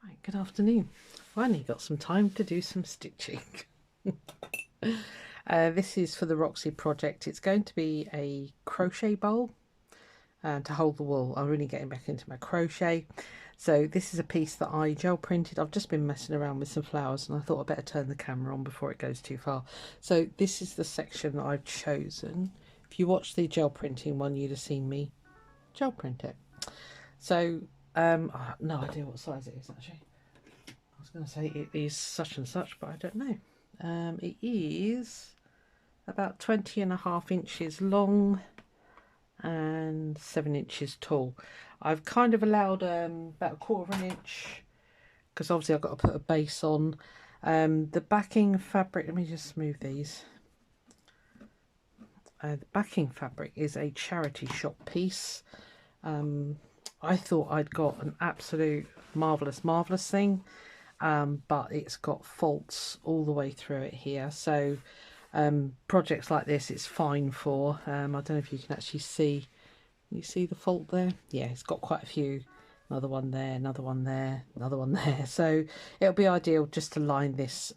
Right, good afternoon. Finally got some time to do some stitching. This is for the Roxy project. It's going to be a crochet bowl to hold the wool. I'm really getting back into my crochet. So this is a piece that I gel printed. I've just been messing around with some flowers and I thought I'd better turn the camera on before it goes too far. So this is the section that I've chosen. If you watch the gel printing one, you'd have seen me gel print it. So I have no idea what size it is actually. I was going to say it is such and such, but I don't know. It is about 20.5 inches long and 7 inches tall. I've kind of allowed about 1/4 inch because obviously I've got to put a base on. The backing fabric, let me just smooth these. The backing fabric is a charity shop piece. I thought I'd got an absolute marvellous thing. But it's got faults all the way through it here, so projects like this it's fine for. I don't know if you can actually see, you see the fault there? Yeah, it's got quite a few. Another one there, another one there, another one there. So it'll be ideal just to line this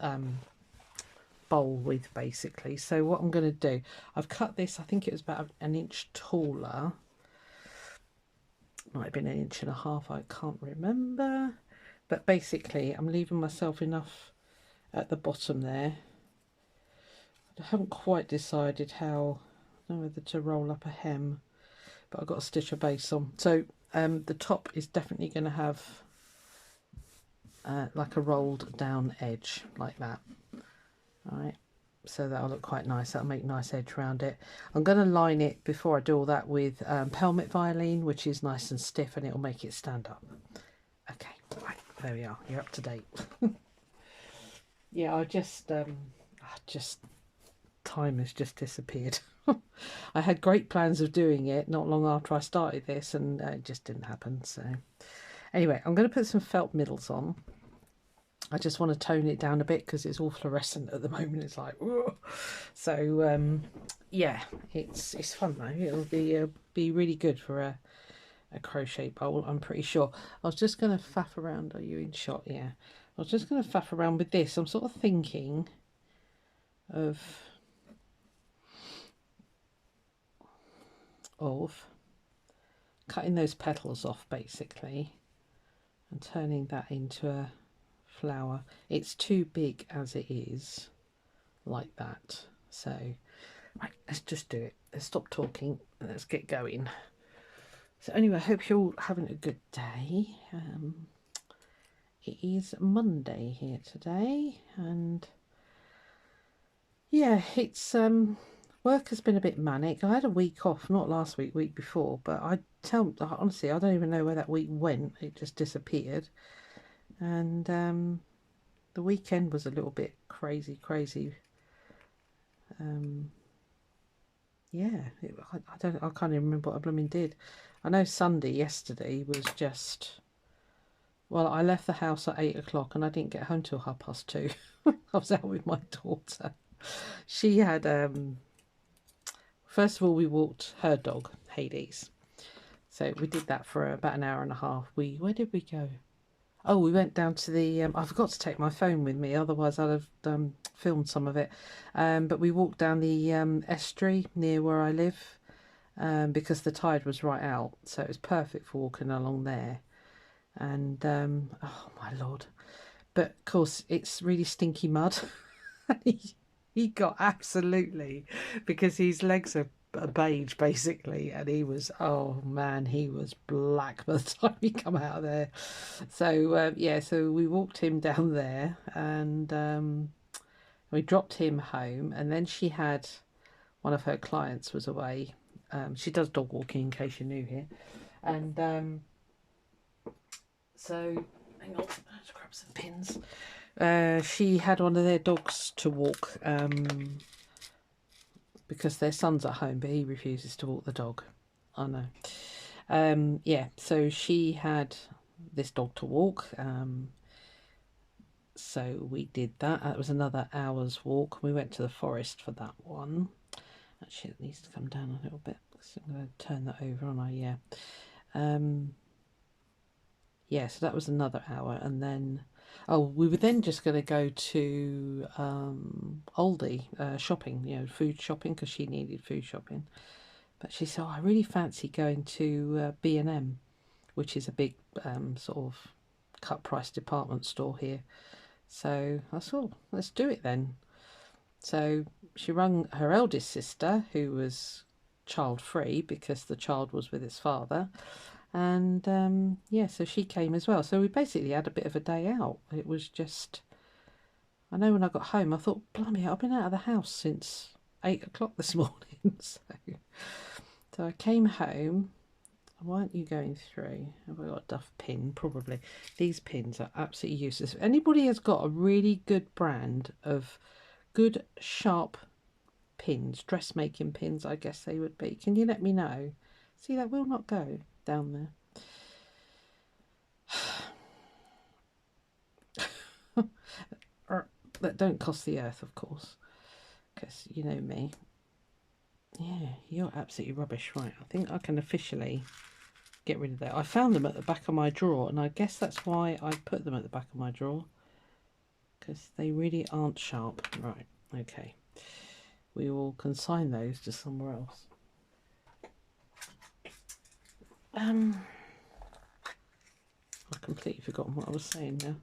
bowl with, basically. So what I'm going to do, I've cut this, I think it was about an inch taller, might have been 1.5 inches, I can't remember. But basically, I'm leaving myself enough at the bottom there. I haven't quite decided how, I don't know whether to roll up a hem, but I've got to stitch a base on. So the top is definitely going to have like a rolled down edge, like that. All right, so that'll look quite nice. That'll make a nice edge around it. I'm going to line it before I do all that with pelmet violin, which is nice and stiff, and it'll make it stand up. Okay, right, there we are. You're up to date. Yeah, I just time has just disappeared. I had great plans of doing it not long after I started this, and it just didn't happen. So anyway, I'm going to put some felt middles on. I just want to tone it down a bit because it's all fluorescent at the moment. It's like, whoa. So yeah, it's fun though. It'll be really good for a crochet bowl, I'm pretty sure. I was just going to faff around. Are you in shot? Yeah. I was just going to faff around with this. I'm sort of thinking of cutting those petals off, basically, and turning that into a flower. It's too big as it is, like that. So right, let's just do it. Let's stop talking and let's get going. So anyway, I hope you're all having a good day. It is Monday here today, and yeah, it's work has been a bit manic. I had a week off, not last week, week before, but honestly, I don't even know where that week went. It just disappeared. And the weekend was a little bit crazy. Yeah, I can't even remember what I blooming did. I know Sunday yesterday was just, well, I left the house at 8 o'clock and I didn't get home till 2:30. I was out with my daughter. She had first of all, we walked her dog, Hades. So we did that for about an hour and a half. Where did we go? Oh, we went down to the, I forgot to take my phone with me, otherwise I'd have filmed some of it. But we walked down the estuary near where I live because the tide was right out. So it was perfect for walking along there. And, oh my Lord. But of course, it's really stinky mud. He got absolutely, because his legs are beige basically, and he was, oh man, he was black by the time he come out of there. So yeah, so we walked him down there, and we dropped him home, and then she had one of her clients was away. She does dog walking, in case you're new here, and so hang on, let's grab some pins. She had one of their dogs to walk because their son's at home, but he refuses to walk the dog. I know. Yeah, so she had this dog to walk. So we did that. That was another hour's walk. We went to the forest for that one. Actually, it needs to come down a little bit because I'm going to turn that over, aren't I? Yeah. yeah, so that was another hour, and then we were then just going to go to Aldi shopping, food shopping, because she needed food shopping. But she said, I really fancy going to B&M, which is a big sort of cut price department store here. So I thought, let's do it then. So she rang her eldest sister, who was child free because the child was with its father. And yeah, so she came as well. So we basically had a bit of a day out. It was just, I know when I got home, I thought, blimey, I've been out of the house since 8 o'clock this morning. So I came home. Why aren't you going through? Have I got a duff pin? Probably. These pins are absolutely useless. If anybody has got a really good brand of good sharp pins, dressmaking pins, I guess they would be, can you let me know? See, that will not go down there. That don't cost the earth, of course, because you know me. Yeah, you're absolutely rubbish. Right, I think I can officially get rid of that. I found them at the back of my drawer, and I guess that's why I put them at the back of my drawer, because they really aren't sharp. Right, okay. We will consign those to somewhere else. I've completely forgotten what I was saying now.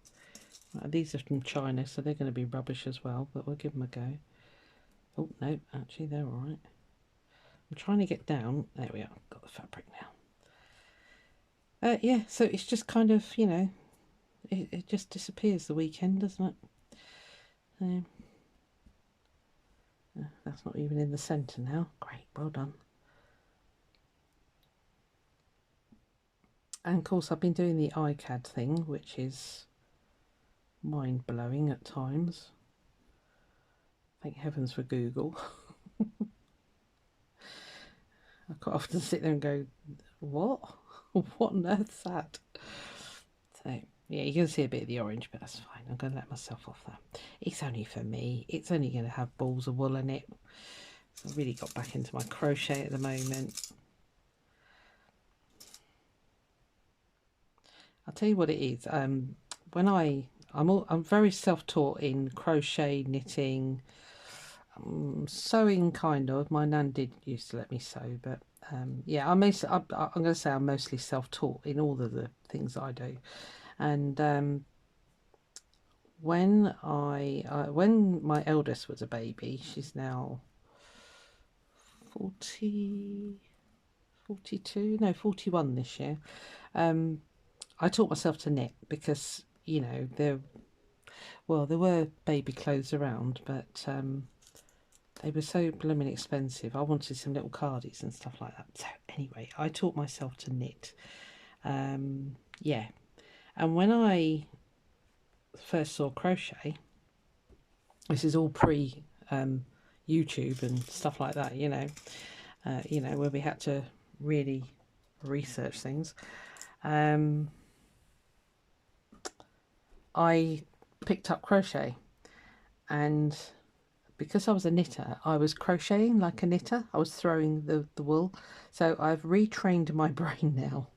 Right, these are from China, so they're going to be rubbish as well, but we'll give them a go. Oh, no, actually they're all right. I'm trying to get down. There we are. Got the fabric now. Yeah, so it's just kind of, it just disappears the weekend, doesn't it? That's not even in the centre now. Great, well done. And of course I've been doing the iCAD thing, which is mind-blowing at times. Thank heavens for Google. I quite often sit there and go, what? What on earth's that? So, yeah, you can see a bit of the orange, but that's fine. I'm going to let myself off that. It's only for me. It's only going to have balls of wool in it. So I've really got back into my crochet at the moment. I'll tell you what it is. When I'm very self-taught in crochet, knitting, sewing, kind of. My nan did used to let me sew, but yeah, I'm going to say I'm mostly self-taught in all of the things I do. And when my eldest was a baby, she's now 41 this year. I taught myself to knit because there were baby clothes around, but they were so blooming expensive. I wanted some little cardies and stuff like that. So anyway, I taught myself to knit. Yeah, and when I first saw crochet, this is all pre YouTube and stuff like that. Where we had to really research things. I picked up crochet, and because I was a knitter, I was crocheting like a knitter. I was throwing the wool. So I've retrained my brain now.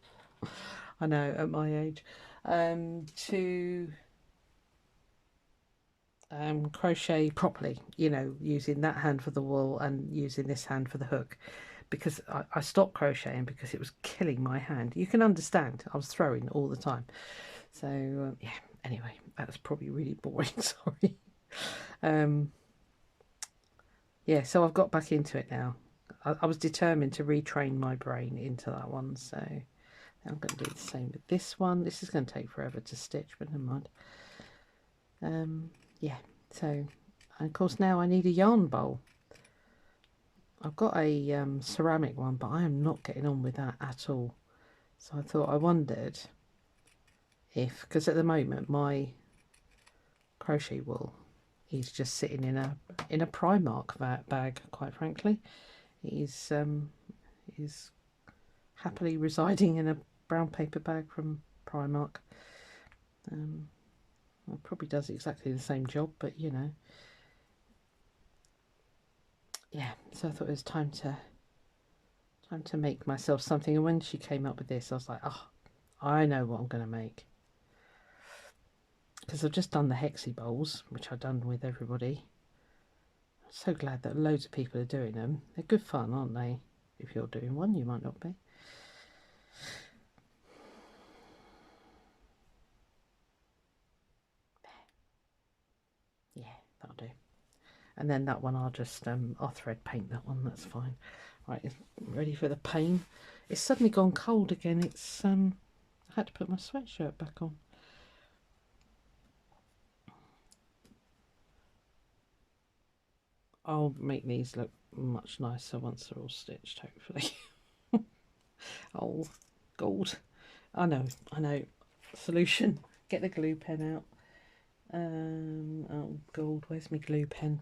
I know, at my age, to crochet properly, using that hand for the wool and using this hand for the hook, because I stopped crocheting because it was killing my hand. You can understand, I was throwing all the time. So yeah, anyway, that was probably really boring. Sorry. Yeah, so I've got back into it now. I was determined to retrain my brain into that one, so I'm going to do the same with this one. This is going to take forever to stitch, but never mind. Yeah, so, and of course now I need a yarn bowl. I've got a ceramic one, but I am not getting on with that at all. So I wondered if, because at the moment my crochet wool is just sitting in a Primark bag, quite frankly. He's happily residing in a brown paper bag from Primark. It probably does exactly the same job, but yeah, so I thought it was time to make myself something. And when she came up with this, I was like, oh, I know what I'm going to make. Because I've just done the Hexie bowls, which I've done with everybody. I'm so glad that loads of people are doing them. They're good fun, aren't they? If you're doing one, you might not be. Yeah, that'll do. And then that one I'll just I'll thread paint that one, that's fine. Right, ready for the pain. It's suddenly gone cold again. It's I had to put my sweatshirt back on. I'll make these look much nicer once they're all stitched, hopefully. Oh, gold. I know. Solution. Get the glue pen out. Oh, gold. Where's my glue pen?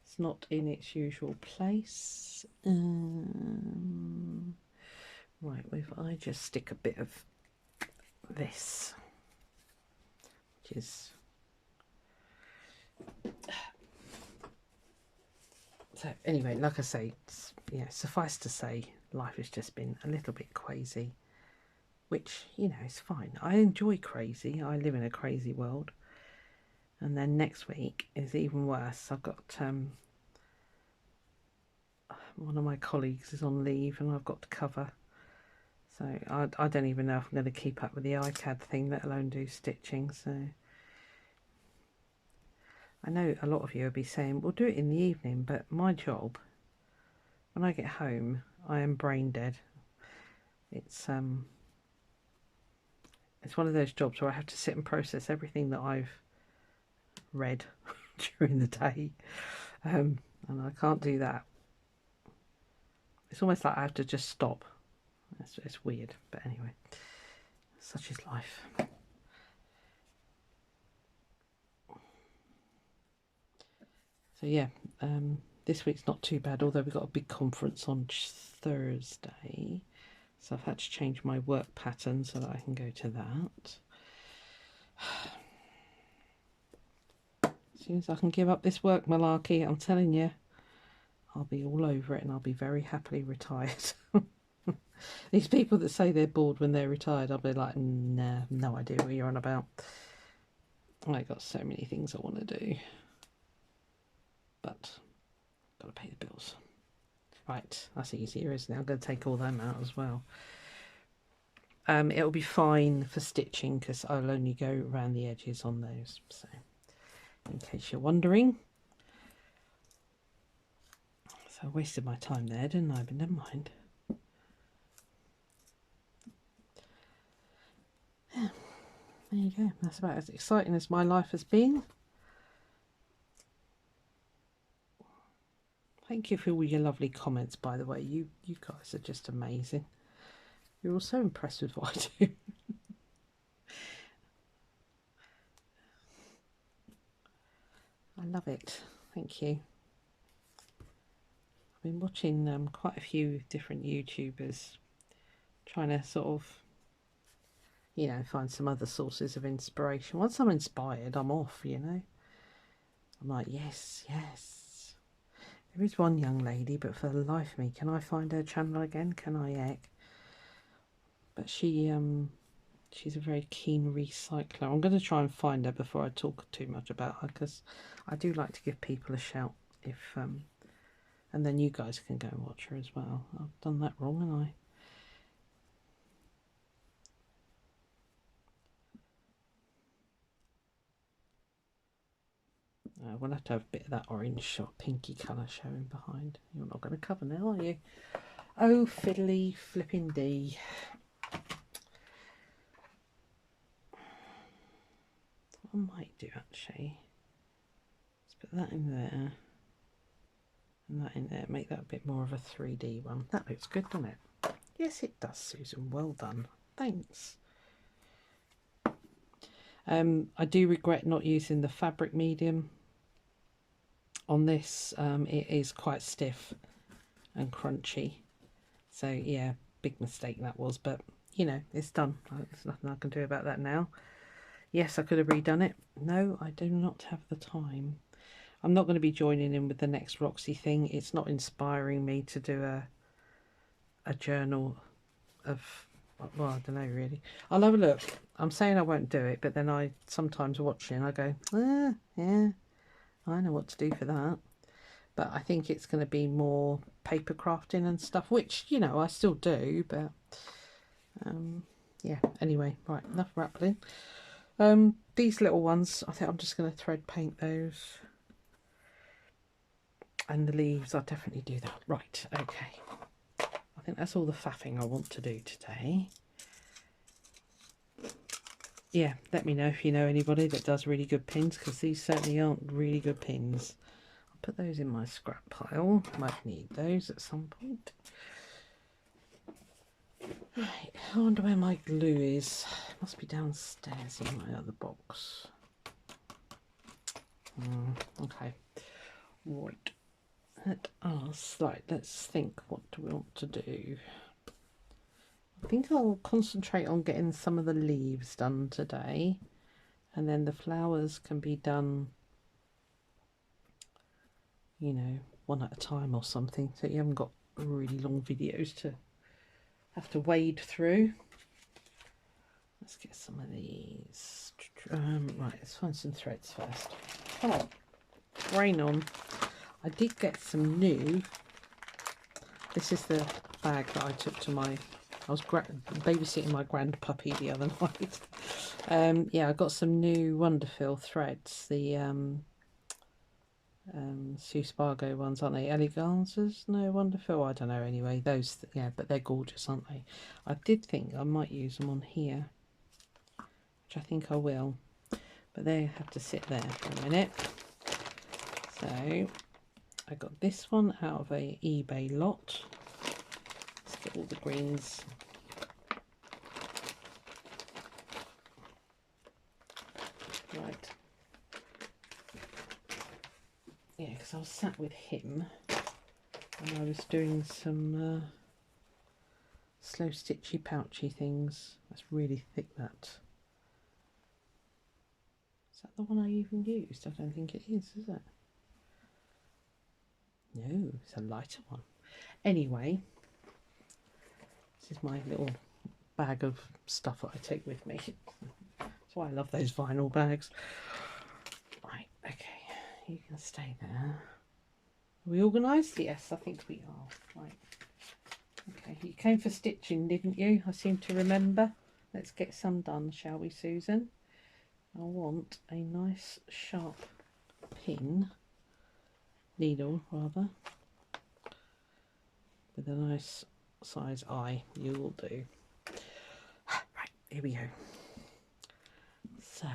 It's not in its usual place. Right, if I just stick a bit of this, which is... So anyway, like I say, yeah, suffice to say, life has just been a little bit crazy, which, you know, is fine. I enjoy crazy. I live in a crazy world. And then next week is even worse. I've got one of my colleagues is on leave and I've got to cover. So I don't even know if I'm going to keep up with the iCAD thing, let alone do stitching. So I know a lot of you will be saying, we'll do it in the evening, but my job, when I get home, I am brain dead. It's one of those jobs where I have to sit and process everything that I've read during the day, and I can't do that. It's almost like I have to just stop. It's weird, but anyway, such is life. So yeah, this week's not too bad, although we've got a big conference on Thursday, so I've had to change my work pattern so that I can go to that. As soon as I can give up this work malarkey, I'm telling you, I'll be all over it and I'll be very happily retired. These people that say they're bored when they're retired, I'll be like, nah, no idea what you're on about. I've got so many things I want to do, but got to pay the bills. Right, that's easier, isn't it? I'm going to take all them out as well. It'll be fine for stitching because I'll only go around the edges on those. So, in case you're wondering. So I wasted my time there, didn't I? But never mind. Yeah, there you go. That's about as exciting as my life has been. Thank you for all your lovely comments, by the way. You guys are just amazing. You're all so impressed with what I do. I love it. Thank you. I've been watching quite a few different YouTubers, trying to sort of, you know, find some other sources of inspiration. Once I'm inspired, I'm off, you know. I'm like, yes, yes. There is one young lady, but for the life of me, can I find her channel again? Can I, heck? But she's a very keen recycler. I'm going to try and find her before I talk too much about her, because I do like to give people a shout if and then you guys can go and watch her as well. I've done that wrong, haven't I? We'll have to have a bit of that orange or pinky colour showing behind. You're not going to cover now, are you? Oh, fiddly flipping D. What I might do actually, let's put that in there and that in there, make that a bit more of a 3D one. That looks good, doesn't it? Yes, it does, Susan. Well done. Thanks. I do regret not using the fabric medium on this. It is quite stiff and crunchy. So yeah, big mistake that was, but you know, it's done. There's nothing I can do about that now. Yes, I could have redone it. No, I do not have the time. I'm not going to be joining in with the next Roxy thing. It's not inspiring me to do a journal of Well, I don't know really. I'll have a look. I'm saying I won't do it, but then I sometimes watch it and I go, yeah, I know what to do for that. But I think it's going to be more paper crafting and stuff, which, you know, I still do, but yeah, anyway, right, enough rambling. These little ones, I think I'm just going to thread paint those. And the leaves, I'll definitely do that. Right, okay. I think that's all the faffing I want to do today. Yeah, let me know if you know anybody that does really good pins, because these certainly aren't really good pins. I'll put those in my scrap pile. Might need those at some point. Right, I wonder where my glue is. It must be downstairs in my other box. Okay, right. Let us, right, let's think, what do we want to do? I think I'll concentrate on getting some of the leaves done today, and then the flowers can be done, you know, one at a time or something, so you haven't got really long videos to have to wade through. Let's get some of these. Right, let's find some threads first. Come on, rain on. I did get some new. This is the bag that I took to my. I was babysitting my grand puppy the other night. Yeah, I got some new Wonderfil threads. The Sue Spargo ones, aren't they? Eleganzas? No, Wonderfil. I don't know. Anyway, those. Yeah, but they're gorgeous, aren't they? I did think I might use them on here, which I think I will. But they have to sit there for a minute. So I got this one out of a eBay lot. Let's get all the greens. Right. Yeah, because I was sat with him and I was doing some slow stitchy pouchy things. That's really thick, that. Is that the one I even used? I don't think it is it? No, it's a lighter one. Anyway, this is my little bag of stuff that I take with me. That's why I love those vinyl bags. Right, okay, you can stay there. Are we organised? Yes, I think we are. Right. Okay, you came for stitching, didn't you? I seem to remember. Let's get some done, shall we, Susan? I want a nice sharp pin, needle rather, with a nice size eye. You will do. Right, here we go. So,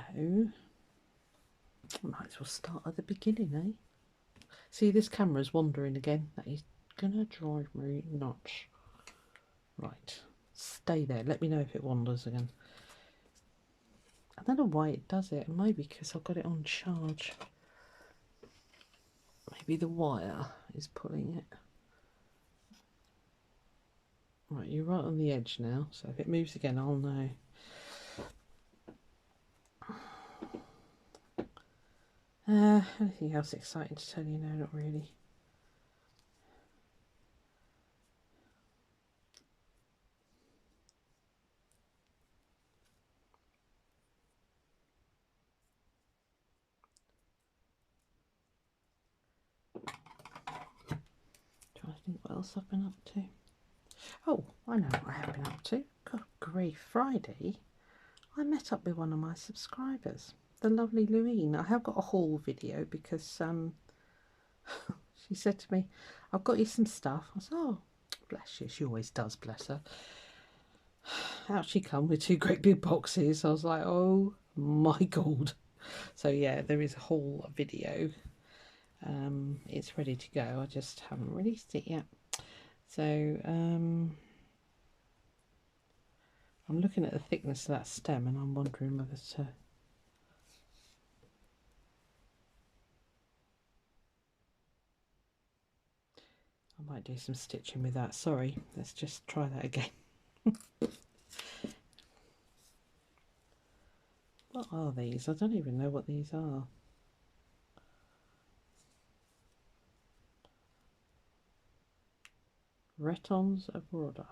might as well start at the beginning, eh? See, this camera's wandering again. That is gonna drive me nuts. Right, stay there. Let me know if it wanders again. I don't know why it does it. Maybe because I've got it on charge. Maybe the wire is pulling it. Right, you're right on the edge now, so if it moves again, I'll know. Anything else exciting to tell you? No, not really. Trying to think what else I've been up to. Oh, I know what I have been up to. God grief, Friday I met up with one of my subscribers, the lovely Louine. I have got a haul video because she said to me, I've got you some stuff. I said, oh, bless you. She always does, bless her. Out she come with two great big boxes. I was like, oh my God. So yeah, there is a haul video. It's ready to go. I just haven't released it yet. So I'm looking at the thickness of that stem and I'm wondering whether to I might do some stitching with that. Sorry, let's just try that again. What are these? I don't even know what these are. Retons of Rhoda.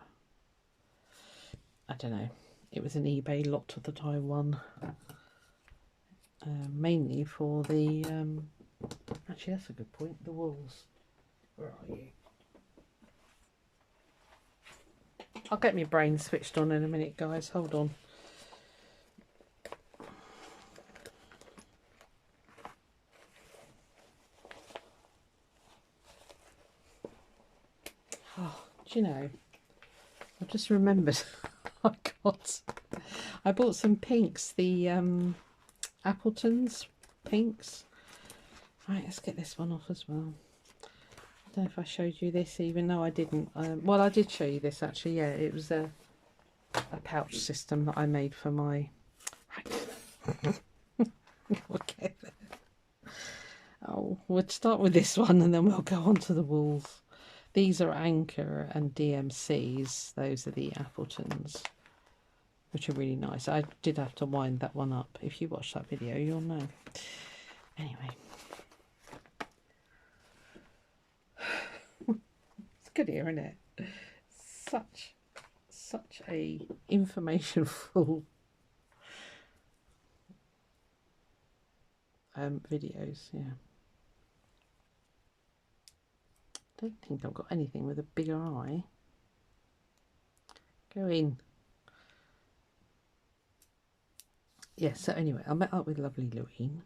I don't know, it was an eBay lot that I won, mainly for the actually that's a good point, the wools. Where are you? I'll get my brain switched on in a minute, guys, hold on. Oh, do you know, I just remembered I bought some pinks, the Appletons pinks. Right, let's get this one off as well. I don't know if I showed you this, even though I didn't. Well, I did show you this actually. Yeah, it was a pouch system that I made for my. Okay. Oh, we'll start with this one and then we'll go on to the wools. These are Anchor and DMCs. Those are the Appletons, which are really nice. I did have to wind that one up. If you watch that video, you'll know. Anyway. It's good here, isn't it? Such a information full videos, yeah. Don't think I've got anything with a bigger eye. Go in. Yeah, so anyway, I met up with lovely Louine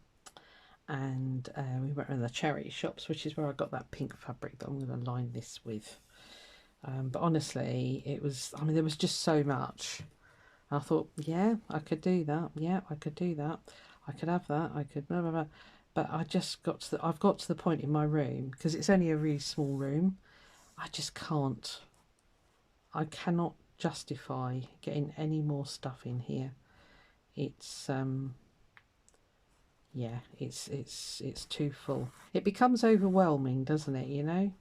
and we went around the charity shops, which is where I got that pink fabric that I'm going to line this with. But honestly, it was, I mean, there was just so much. I thought, yeah, I could do that. Yeah, I could do that. I could have that. I could blah, blah, blah. But I just got to I've got to the point in my room, because it's only a really small room, I just can't. I cannot justify getting any more stuff in here. It's yeah, it's too full. It becomes overwhelming, doesn't it, you know?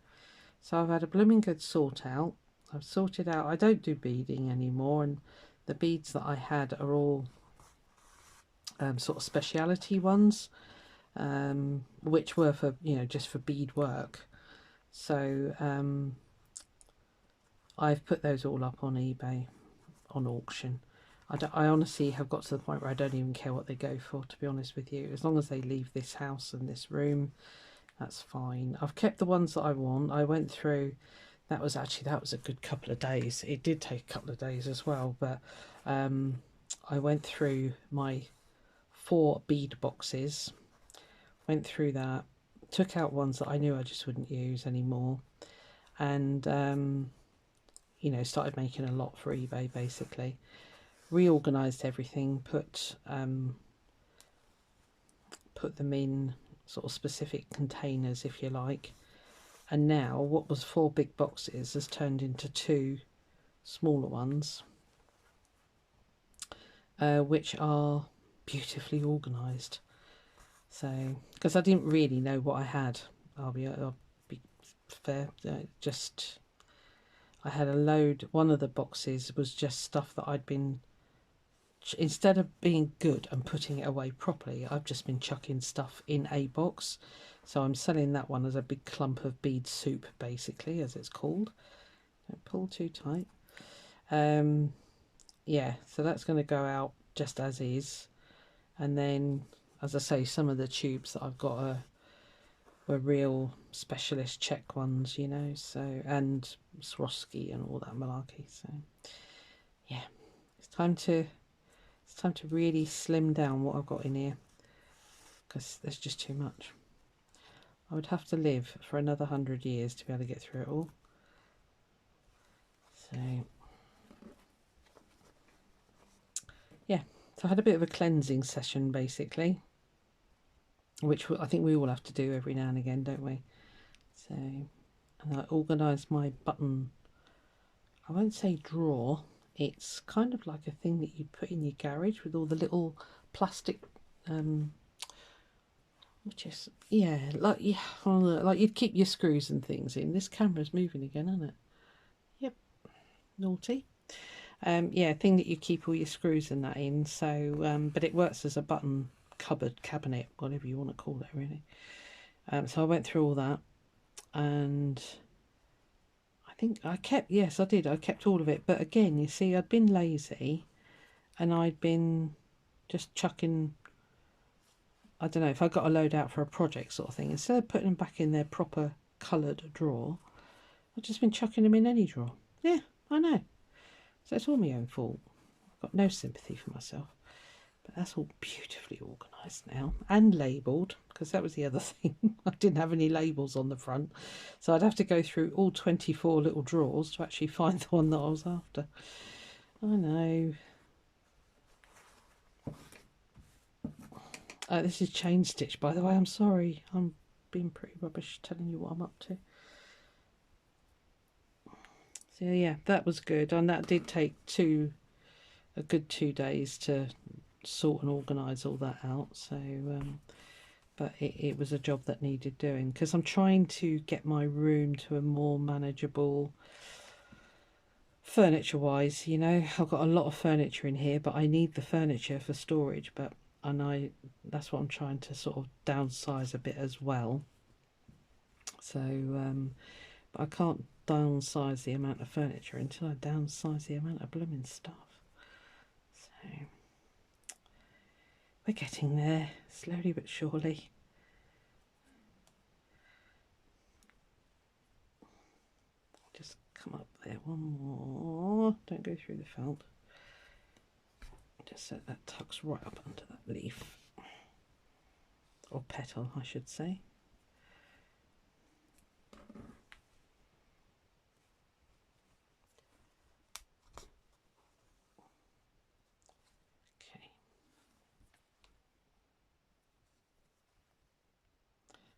So I've had a blooming good sort out. I've sorted out, I don't do beading anymore, and the beads that I had are all sort of speciality ones, which were for, you know, just for bead work. So I've put those all up on eBay, on auction. I honestly have got to the point where I don't even care what they go for, to be honest with you. As long as they leave this house and this room, that's fine. I've kept the ones that I want. I went through, that was a good couple of days. It did take a couple of days as well, but I went through my 4 bead boxes, went through that, took out ones that I knew I just wouldn't use anymore, and you know, started making a lot for eBay basically. Reorganized everything, put them in sort of specific containers, if you like, and now what was 4 big boxes has turned into 2 smaller ones, which are beautifully organized. So, because I didn't really know what I had, I'll be fair, just I had a load. One of the boxes was just stuff that I'd been, instead of being good and putting it away properly, I've just been chucking stuff in a box. So I'm selling that one as a big clump of bead soup, basically, as it's called. Don't pull too tight. Yeah, so that's going to go out just as is. And then, as I say, some of the tubes that I've got were real specialist Czech ones, you know, so, and Swarovski and all that malarkey. So yeah, it's time to really slim down what I've got in here, because there's just too much. I would have to live for another 100 years to be able to get through it all. So yeah, so I had a bit of a cleansing session basically, which I think we all have to do every now and again, don't we? So, and I organised my button, I won't say drawer, it's kind of like a thing that you put in your garage with all the little plastic which is, yeah, like you'd keep your screws and things in. This camera's moving again, isn't it? Yep, naughty. Yeah, thing that you keep all your screws and that in. So but it works as a button cupboard, cabinet, whatever you want to call it, really. So I went through all that, and I think I kept, yes, I did. I kept all of it. But again, you see, I'd been lazy and I'd been just chucking, I don't know, if I got a load out for a project sort of thing, instead of putting them back in their proper coloured drawer, I've just been chucking them in any drawer. Yeah, I know. So it's all my own fault. I've got no sympathy for myself. But that's all beautifully organised now and labelled, because that was the other thing. I didn't have any labels on the front. So I'd have to go through all 24 little drawers to actually find the one that I was after. I know. This is chain stitch, by the way. I'm sorry. I'm being pretty rubbish telling you what I'm up to. So yeah, that was good. And that did take a good 2 days to sort and organise all that out. So but it was a job that needed doing, because I'm trying to get my room to a more manageable furniture wise. You know, I've got a lot of furniture in here, but I need the furniture for storage. But that's what I'm trying to sort of downsize a bit as well. So but I can't downsize the amount of furniture until I downsize the amount of blooming stuff. So we're getting there, slowly but surely. Just come up there one more. Don't go through the felt. Just so that tucks right up under that leaf. Or petal, I should say. Okay.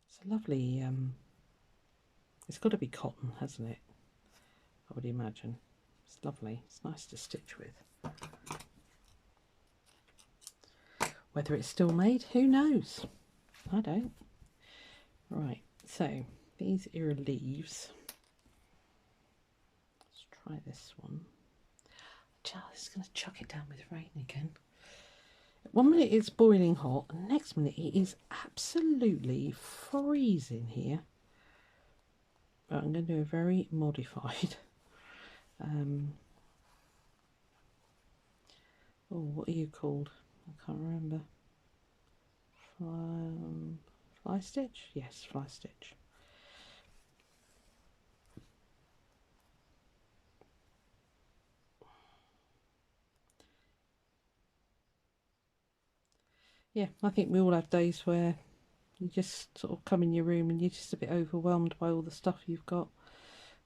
It's a lovely, it's got to be cotton, hasn't it? I would imagine. It's lovely. It's nice to stitch with. Whether it's still made, who knows? I don't. Right, so these are leaves. Let's try this one. Just going to chuck it down with rain again. 1 minute it's boiling hot, and next minute it is absolutely freezing here. But I'm going to do a very modified. Oh, what are you called? I can't remember. Fly stitch? Yes, fly stitch. Yeah, I think we all have days where you just sort of come in your room and you're just a bit overwhelmed by all the stuff you've got.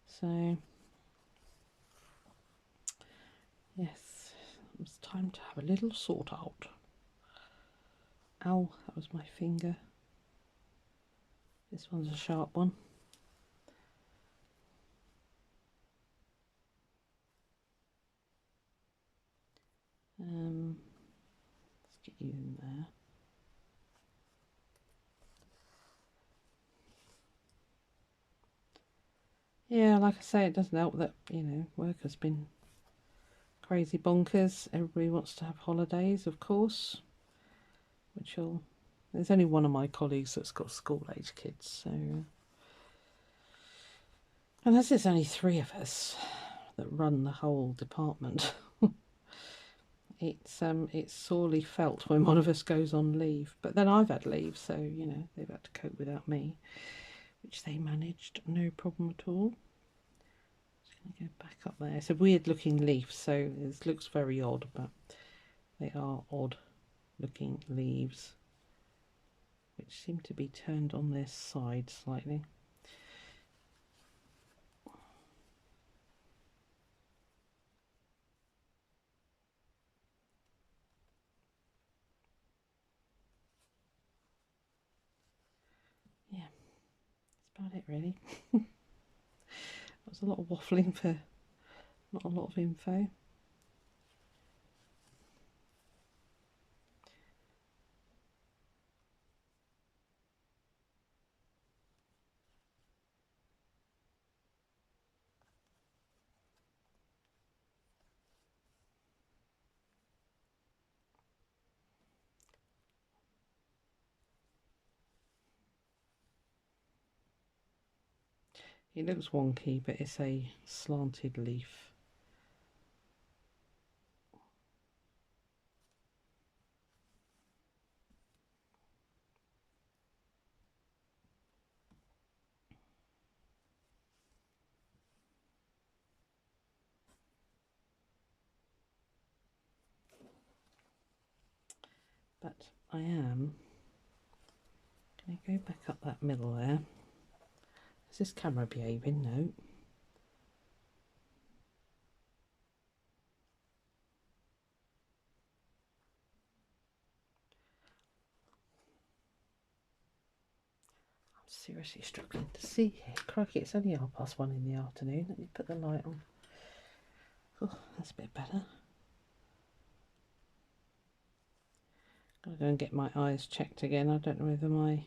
So yes, it's time to have a little sort out. Ow, that was my finger. This one's a sharp one. Let's get you in there. Yeah, like I say, it doesn't help that, you know, work has been crazy bonkers. Everybody wants to have holidays, of course, there's only one of my colleagues that's got school-age kids, so and as there's only 3 of us that run the whole department, it's sorely felt when one of us goes on leave. But then I've had leave, so you know they've had to cope without me, which they managed no problem at all. Just going to go back up there. It's a weird looking leaf, so it looks very odd, but they are odd looking leaves, which seem to be turned on their side slightly. Yeah, that's about it really. That was a lot of waffling for not a lot of info. It looks wonky, but it's a slanted leaf. But I am going to go back up that middle there. Is this camera behaving? No. Seriously struggling to see here. Crikey, it's only 1:30 in the afternoon. Let me put the light on. Oh, that's a bit better. Gotta go and get my eyes checked again. I don't know whether my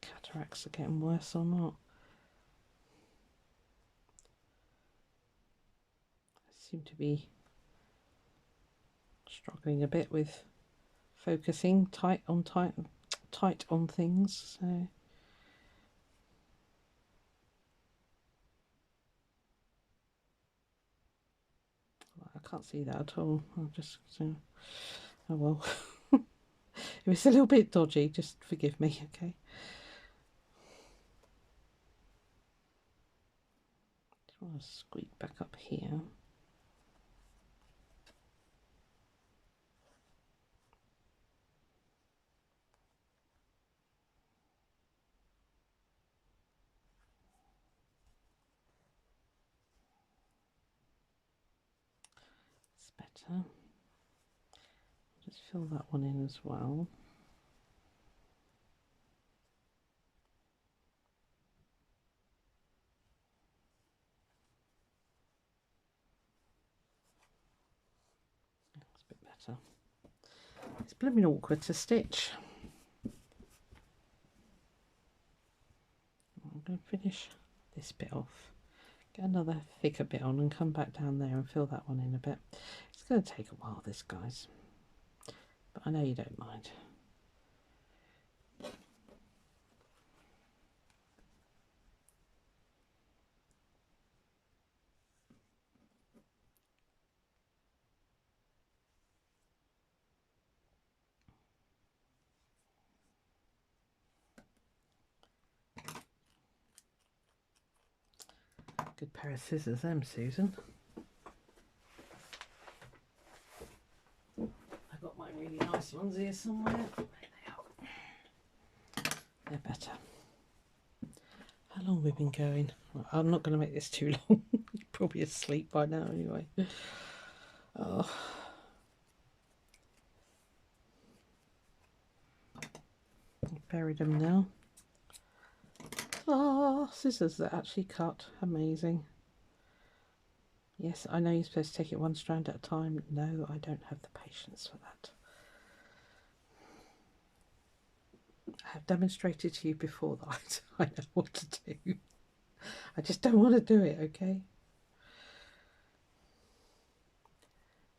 cataracts are getting worse or not. I seem to be struggling a bit with focusing tight on things. So I can't see that at all. I'll just oh well. If it's a little bit dodgy, just forgive me, okay? Just want to squeak back up here. It's better. Just fill that one in as well. That's a bit better. It's blooming awkward to stitch. I'm going to finish this bit off, get another thicker bit on and come back down there and fill that one in a bit. It's going to take a while, this, guys, but I know you don't mind. Good pair of scissors, them, Susan. I've got my really nice ones here somewhere. There they are. They're better. How long have we been going? I'm not going to make this too long. You're probably asleep by now anyway. Oh. I've buried them now. Ah, scissors that actually cut. Amazing. Yes, I know you're supposed to take it one strand at a time. No, I don't have the patience for that. I have demonstrated to you before that I know what to do. I just don't want to do it, okay?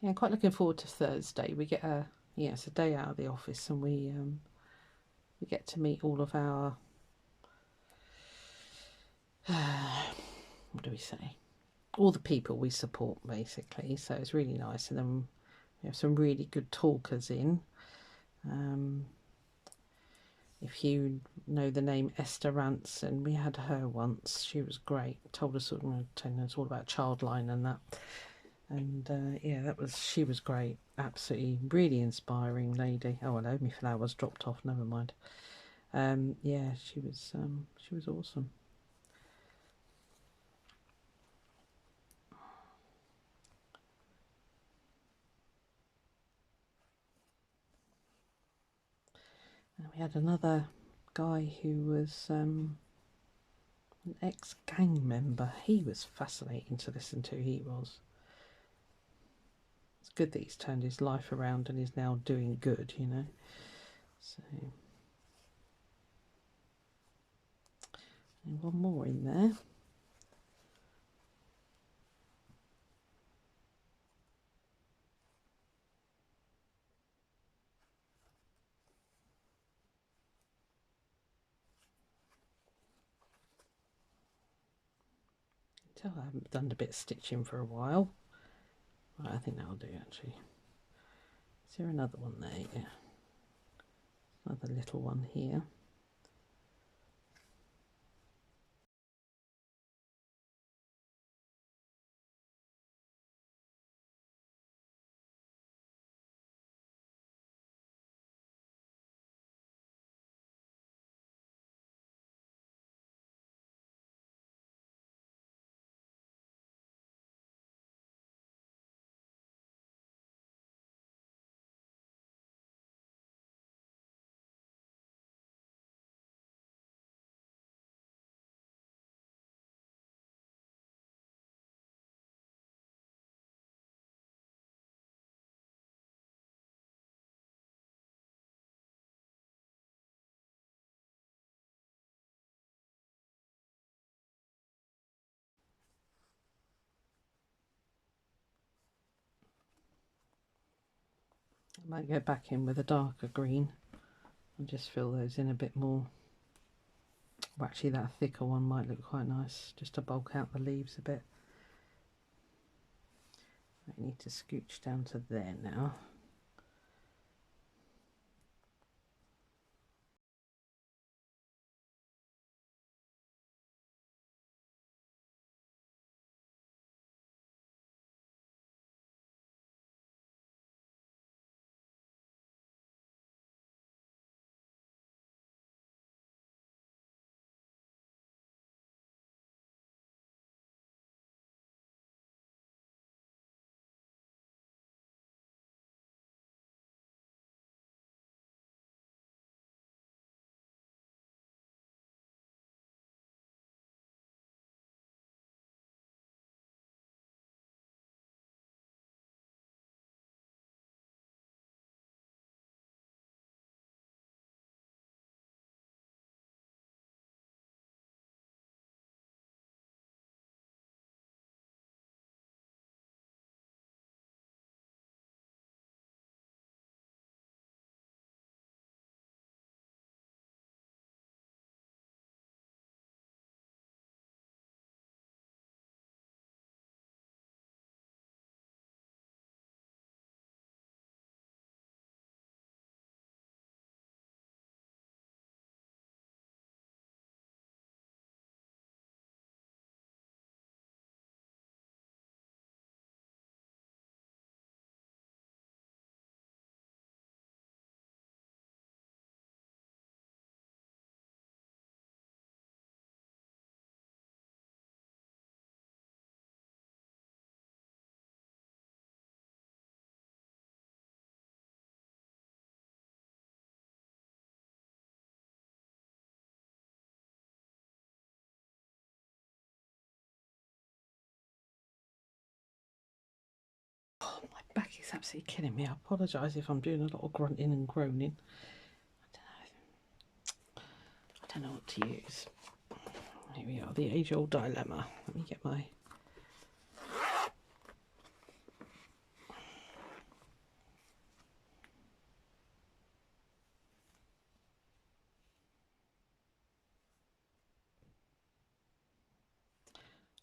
Yeah, I'm quite looking forward to Thursday. We get it's a day out of the office, and we get to meet all of our what do we say? All the people we support, basically. So it's really nice, and then we have some really good talkers in. If you know the name Esther Ranson, we had her once. She was great. Told us all about Childline and that. And yeah, she was great. Absolutely, really inspiring lady. Oh, hello, my flowers dropped off. Never mind. Yeah, she was awesome. And we had another guy who was an ex-gang member. He was fascinating to listen to. He was. It's good that he's turned his life around and is now doing good, you know. So, and one more in there. Tell I haven't done a bit of stitching for a while. Right, I think that'll do actually. Is there another one there? Yeah. Another little one here. I might go back in with a darker green and just fill those in a bit more. Well, actually that thicker one might look quite nice, just to bulk out the leaves a bit. I need to scooch down to there now. Oh, my back is absolutely killing me. I apologise if I'm doing a lot of grunting and groaning. I don't know what to use. Here we are, the age-old dilemma. Let me get my...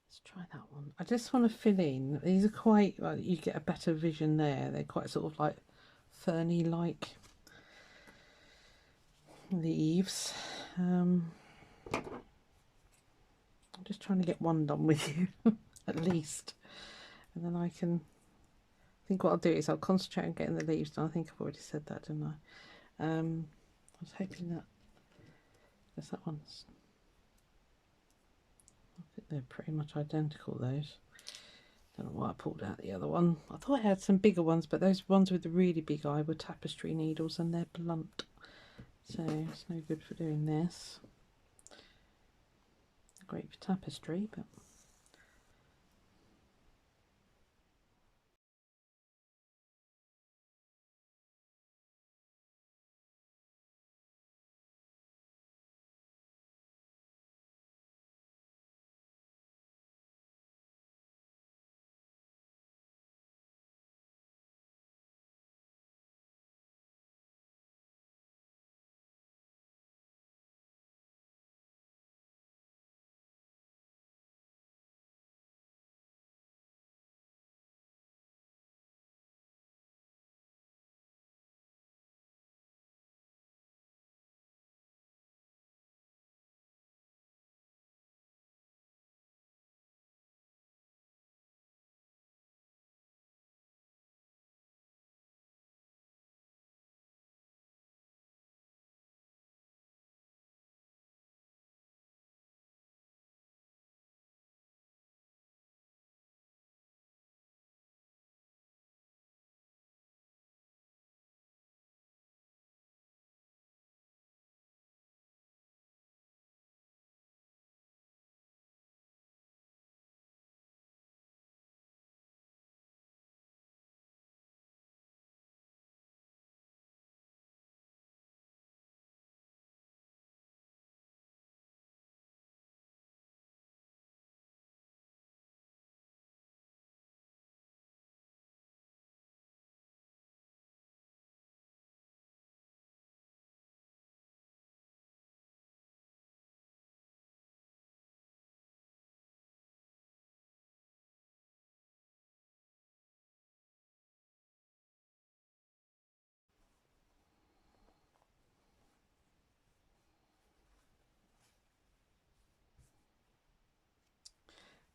Let's try that one. I just want to fill in. These are quite, well, you get a better vision there. They're quite sort of like ferny-like leaves. I'm just trying to get one done with you, at least. And then I think what I'll do is I'll concentrate on getting the leaves done. I think I've already said that, didn't I? I was hoping that, there's that one. I think they're pretty much identical, those. Don't know why I pulled out the other one. I thought I had some bigger ones, but those ones with the really big eye were tapestry needles and they're blunt. So it's no good for doing this. Great for tapestry, but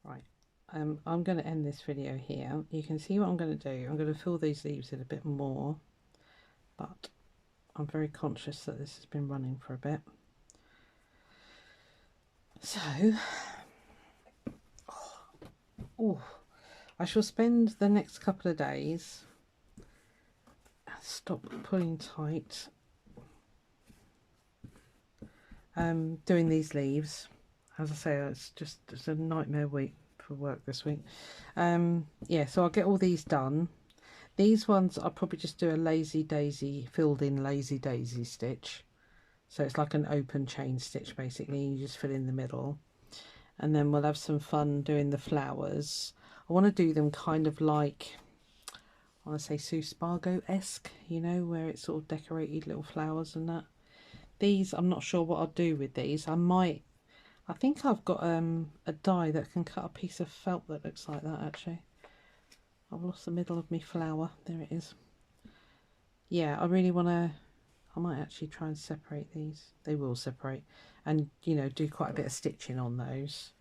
Right, I'm going to end this video here. You can see what I'm going to do. I'm going to fill these leaves in a bit more, but I'm very conscious that this has been running for a bit. So, I shall spend the next couple of days, stop pulling tight, doing these leaves. As I say, it's a nightmare week for work this week. Yeah, so I'll get all these done. These ones I'll probably just do a lazy daisy, filled in lazy daisy stitch. So it's like an open chain stitch basically, you just fill in the middle. And then we'll have some fun doing the flowers. I want to do them kind of like, I want to say Sue Spargo-esque, you know, where it's sort of decorated little flowers and that. These, I'm not sure what I'll do with these. I think I've got a die that can cut a piece of felt that looks like that actually. I've lost the middle of my flower. There it is. Yeah, I really want to, I might actually try and separate these. They will separate. And, you know, do quite a bit of stitching on those.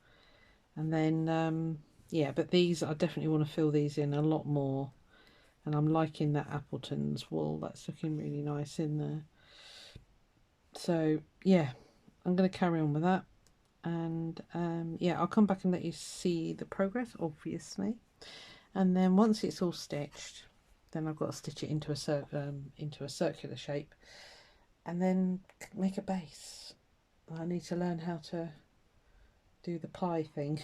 And then, yeah, but these, I definitely want to fill these in a lot more. And I'm liking that Appleton's wool. That's looking really nice in there. So, yeah, I'm going to carry on with that. And, yeah, I'll come back and let you see the progress, obviously. And then once it's all stitched, then I've got to stitch it into a circular shape. And then make a base. I need to learn how to do the pie thing.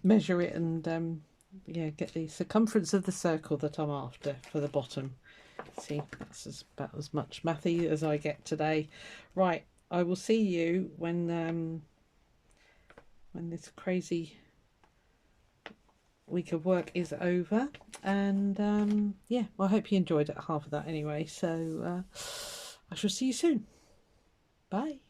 Measure it and yeah, get the circumference of the circle that I'm after for the bottom. See, that's about as much mathy as I get today. Right, I will see you when this crazy week of work is over. And yeah, well, I hope you enjoyed it, half of that anyway. So I shall see you soon. Bye.